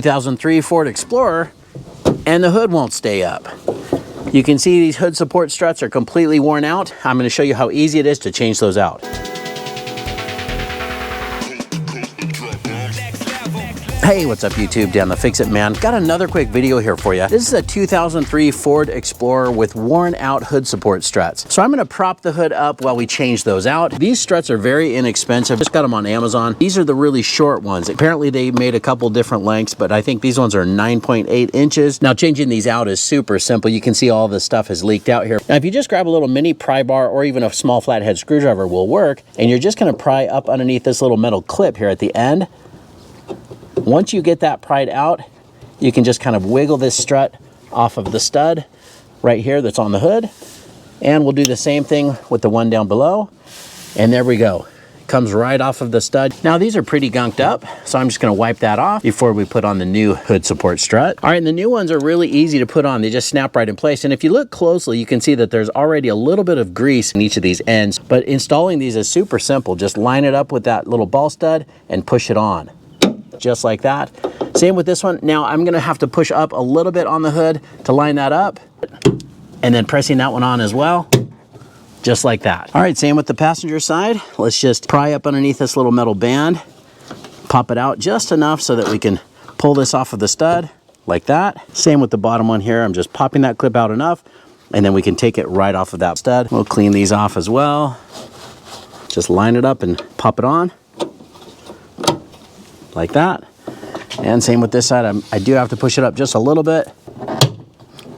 2003 Ford Explorer, and the hood won't stay up. You can see these hood support struts are completely worn out. I'm going to show you how easy it is to change those out. Hey, what's up YouTube? Dan the Fix-It Man. Got another quick video here for you. This is a 2003 Ford Explorer with worn out hood support struts. So I'm gonna prop the hood up while we change those out. These struts are very inexpensive. Just got them on Amazon. These are the really short ones. Apparently they made a couple different lengths, but I think these ones are 9.8 inches. Now changing these out is super simple. You can see all the stuff has leaked out here. Now if you just grab a little mini pry bar or even a small flathead screwdriver will work, and you're just gonna pry up underneath this little metal clip here at the end. Once you get that pried out, you can just kind of wiggle this strut off of the stud right here that's on the hood. And we'll do the same thing with the one down below. And there we go. It comes right off of the stud. Now these are pretty gunked up, so I'm just gonna wipe that off before we put on the new hood support strut. All right, and the new ones are really easy to put on. They just snap right in place. And if you look closely, you can see that there's already a little bit of grease in each of these ends. But installing these is super simple. Just line it up with that little ball stud and push it on. Just like that. Same with this one. Now I'm gonna have to push up a little bit on the hood to line that up, and then pressing that one on as well, just like that. All right, same with the passenger side. Let's just pry up underneath this little metal band, pop it out just enough so that we can pull this off of the stud, like that. Same with the bottom one here. I'm just popping that clip out enough, and then we can take it right off of that stud. We'll clean these off as well. Just line it up and pop it on. Like that. And same with this side. I do have to push it up just a little bit.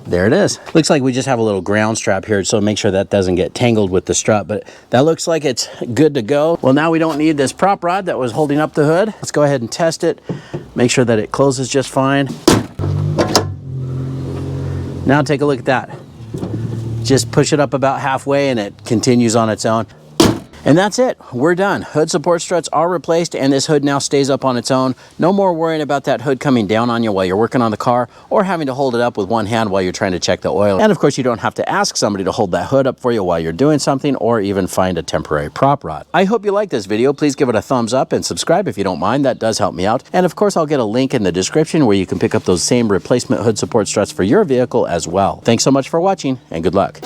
There it is. Looks like we just have a little ground strap here, so make sure that doesn't get tangled with the strut, but that looks like it's good to go. Well, now we don't need this prop rod that was holding up the hood. Let's go ahead and test it. Make sure that it closes just fine. Now take a look at that. Just push it up about halfway and it continues on its own. And that's it, we're done. Hood support struts are replaced and this hood now stays up on its own. No more worrying about that hood coming down on you while you're working on the car or having to hold it up with one hand while you're trying to check the oil. And of course, you don't have to ask somebody to hold that hood up for you while you're doing something or even find a temporary prop rod. I hope you like this video. Please give it a thumbs up and subscribe if you don't mind. That does help me out. And of course, I'll get a link in the description where you can pick up those same replacement hood support struts for your vehicle as well. Thanks so much for watching and good luck.